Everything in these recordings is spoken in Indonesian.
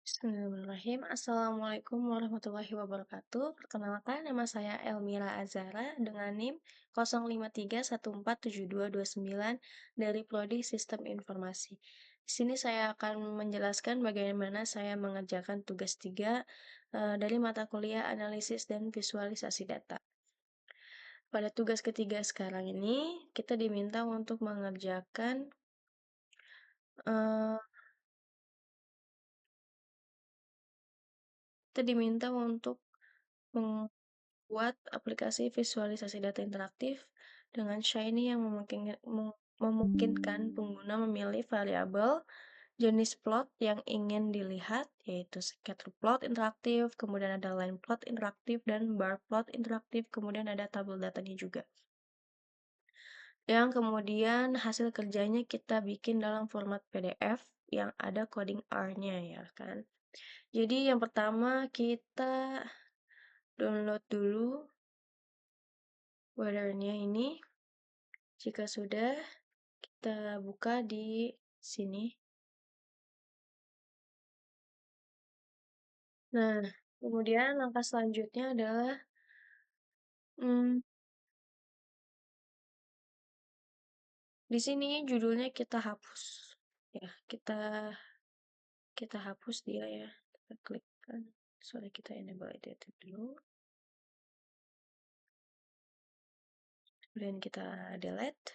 Bismillahirrahmanirrahim. Assalamualaikum warahmatullahi wabarakatuh. Perkenalkan, nama saya Elmira Azara dengan NIM 0531472229 dari Prodi Sistem Informasi. Di sini saya akan menjelaskan bagaimana saya mengerjakan tugas 3 dari mata kuliah analisis dan visualisasi data. Pada tugas ketiga sekarang ini, kita diminta untuk mengerjakan eh, membuat aplikasi visualisasi data interaktif dengan Shiny yang memungkinkan pengguna memilih variabel jenis plot yang ingin dilihat, yaitu scatter plot interaktif, kemudian ada line plot interaktif, dan bar plot interaktif, kemudian ada tabel datanya juga. Yang kemudian hasil kerjanya kita bikin dalam format PDF yang ada coding R-nya ya kan. Jadi yang pertama kita download dulu weather-nya ini. Jika sudah, kita buka di sini. Nah, kemudian langkah selanjutnya adalah hmm, di sini judulnya kita hapus. Ya, kita hapus dia ya. Kita klikkan. Sorry, kita enable edited dulu. Kemudian kita delete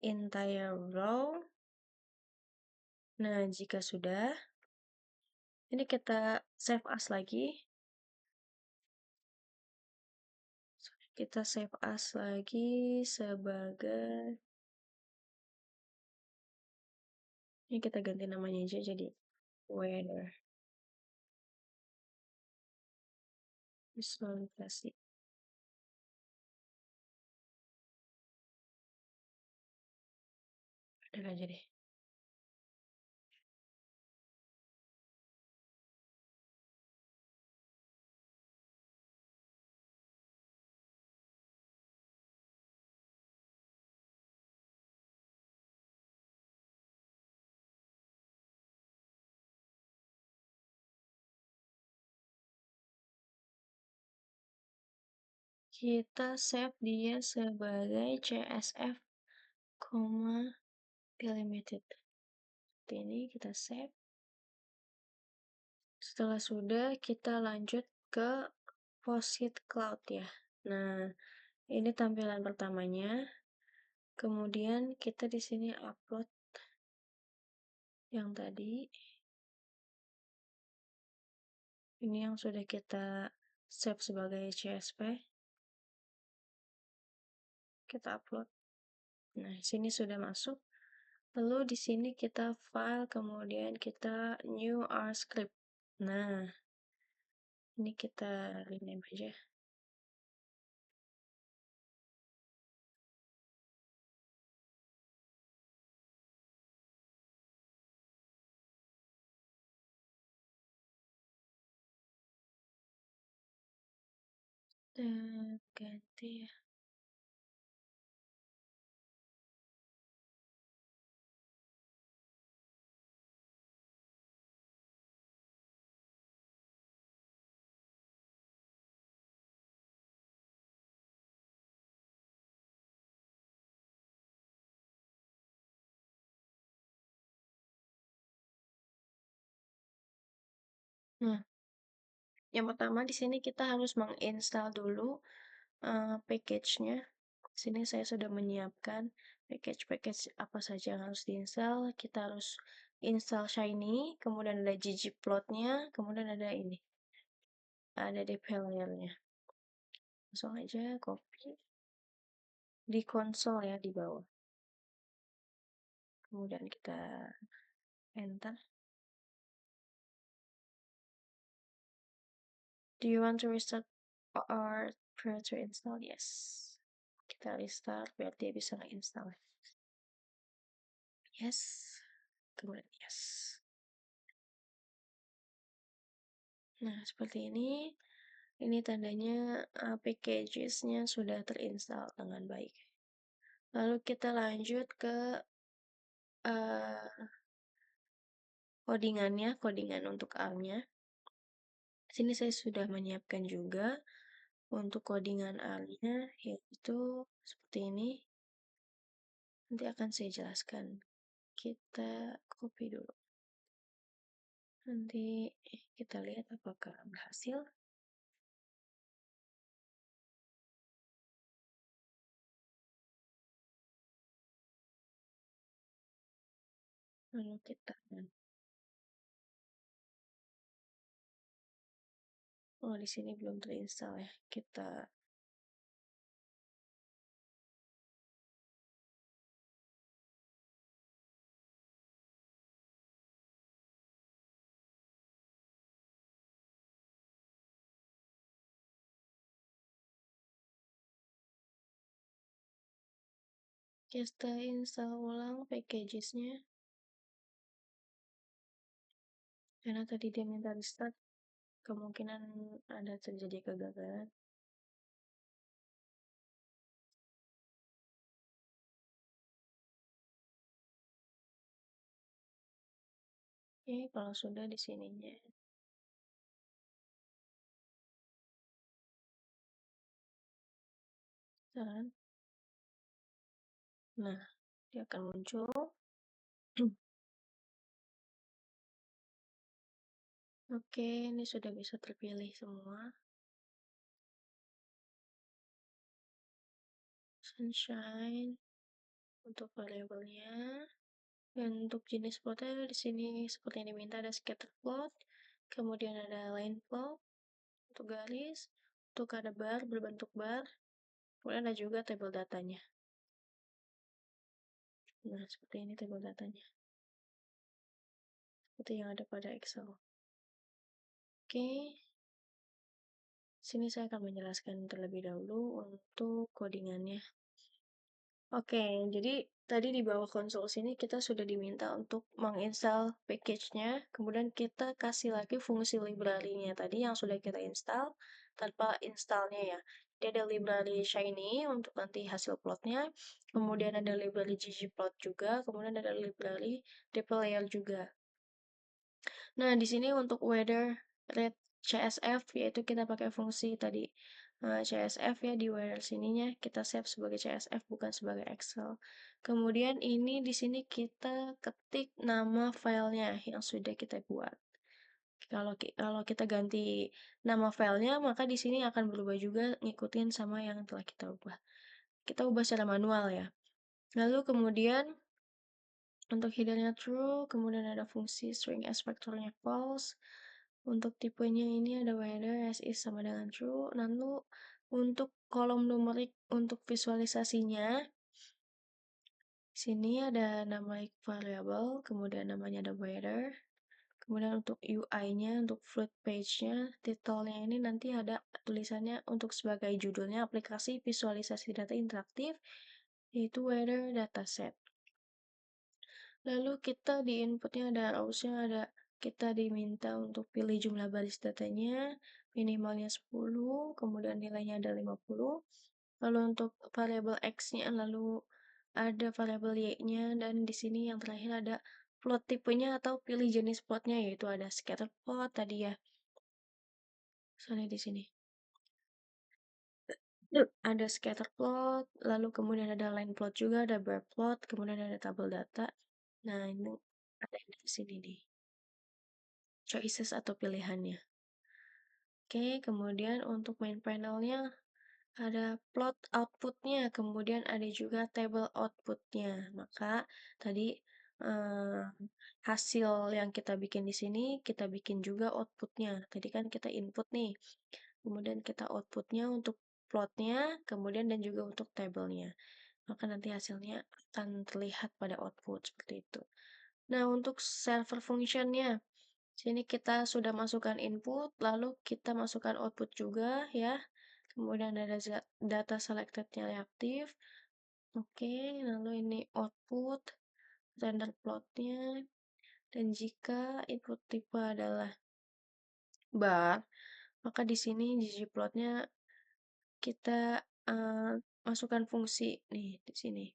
entire row. Nah, jika sudah, ini kita save as lagi. Kita save as lagi sebagai, ini kita ganti namanya aja jadi weather visualisasi. Udah aja deh. Kita save dia sebagai CSF, delimited. Seperti ini kita save. Setelah sudah, kita lanjut ke Posit Cloud ya. Nah, ini tampilan pertamanya. Kemudian kita di sini upload yang tadi. Ini yang sudah kita save sebagai CSV. Kita upload. Nah, sini sudah masuk. Lalu di sini kita file, kemudian kita new R script. Nah, ini kita rename aja. Dan ganti ya. Nah, yang pertama di sini kita harus menginstal dulu package-nya. Sini saya sudah menyiapkan package-package apa saja yang harus diinstal. Kita harus install Shiny, kemudian ada ggplot-nya, kemudian ada ini. Ada dplyr-nya. Langsung aja copy di konsol ya di bawah. Kemudian kita enter. Do you want to restart or try to install? Yes. Kita restart biar dia bisa nge-install. Yes. Kemudian yes. Nah, seperti ini. Ini tandanya packages-nya sudah terinstall dengan baik. Lalu kita lanjut ke codingannya, codingan untuk R-nya. Sini saya sudah menyiapkan juga untuk codingan R-nya, yaitu seperti ini. Nanti akan saya jelaskan. Kita copy dulu. Nanti kita lihat apakah berhasil. Lalu kita, oh di sini belum terinstall ya. Kita install ulang packagesnya. Karena tadi dia minta restart, kemungkinan ada terjadi kegagalan. Oke, kalau sudah di sininya. Dan, nah, dia akan muncul. Oke, ini sudah bisa terpilih semua. Sunshine untuk variabelnya. Dan untuk jenis plotnya di sini seperti yang diminta ada scatter plot, kemudian ada line plot untuk garis, untuk ada bar berbentuk bar, kemudian ada juga tabel datanya. Nah, seperti ini tabel datanya. Seperti yang ada pada Excel. Oke. Sini saya akan menjelaskan terlebih dahulu untuk codingannya. Oke, jadi tadi di bawah konsol sini kita sudah diminta untuk menginstal package-nya, kemudian kita kasih lagi fungsi library-nya tadi yang sudah kita install tanpa installnya ya. Jadi ada library Shiny untuk nanti hasil plotnya, kemudian ada library ggplot juga, kemudian ada library dplyr juga. Nah, di sini untuk weather rate CSF yaitu kita pakai fungsi tadi CSF ya di weather sininya kita save sebagai CSF bukan sebagai Excel. Kemudian ini di sini kita ketik nama filenya yang sudah kita buat. Kalau kita ganti nama filenya maka di sini akan berubah juga ngikutin sama yang telah kita ubah. Kita ubah secara manual ya. Lalu kemudian untuk headernya true, kemudian ada fungsi string s vektornya false. Untuk tipenya ini ada whether as is sama dengan true. Lalu untuk kolom numerik untuk visualisasinya, sini ada nama variable, kemudian namanya ada whether. Kemudian untuk UI-nya, untuk fruit page-nya, titelnya ini nanti ada tulisannya untuk sebagai judulnya aplikasi visualisasi data interaktif, yaitu whether dataset. Lalu kita di inputnya ada rows-nya, ada kita diminta untuk pilih jumlah baris datanya, minimalnya 10, kemudian nilainya ada 50. Lalu untuk variabel X-nya, lalu ada variabel Y-nya, dan di sini yang terakhir ada plot tipenya atau pilih jenis plotnya, yaitu ada scatter plot tadi ya. Soalnya di sini. Ada scatter plot, lalu kemudian ada line plot juga, ada bar plot, kemudian ada tabel data. Nah, ini ada di sini nih. Choices atau pilihannya. Oke, kemudian untuk main panelnya ada plot outputnya, kemudian ada juga table outputnya. Maka tadi eh, hasil yang kita bikin di sini, kita bikin juga outputnya. Tadi kan kita input nih, kemudian kita outputnya untuk plotnya, kemudian dan juga untuk tabelnya. Maka nanti hasilnya akan terlihat pada output seperti itu. Nah, untuk server functionnya, sini kita sudah masukkan input, lalu kita masukkan output juga ya. Kemudian ada data selected-nya reaktif. Oke, lalu ini output, render plotnya. Dan jika input tipe adalah bar, maka di sini ggplotnya kita masukkan fungsi nih di sini.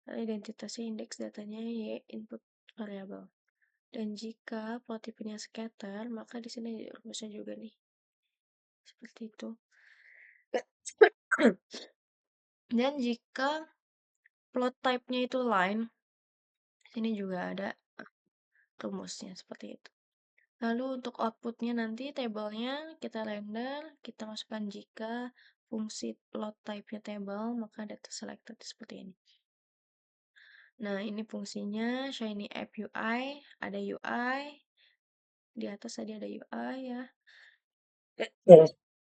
Identitasnya indeks datanya y input variable. Dan jika plot tipenya scatter, maka di sini rumusnya juga nih, seperti itu. Dan jika plot type-nya itu line, sini juga ada rumusnya seperti itu. Lalu untuk outputnya nanti tabelnya kita render, kita masukkan jika fungsi plot type-nya table, maka data selected seperti ini. Nah, ini fungsinya Shiny App UI, ada UI, di atas tadi ada UI ya.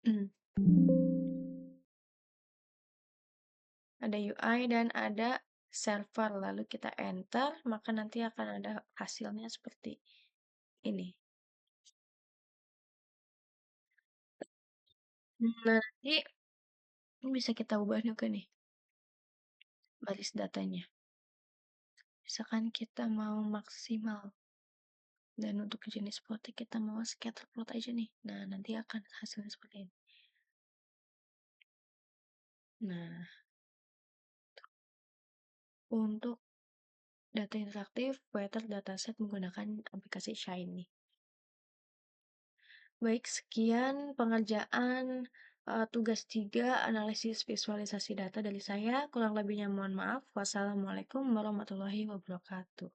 Hmm. Ada UI dan ada server, lalu kita enter, maka nanti akan ada hasilnya seperti ini. Nah, nanti ini bisa kita ubah juga nih, baris datanya. Misalkan kita mau maksimal, dan untuk jenis plotnya kita mau scatter plot aja nih. Nah, nanti akan hasilnya seperti ini. Nah, untuk data interaktif, Weather Dataset menggunakan aplikasi Shiny. Baik, sekian pengerjaan tugas 3 analisis visualisasi data dari saya. Kurang lebihnya mohon maaf. Wassalamualaikum warahmatullahi wabarakatuh.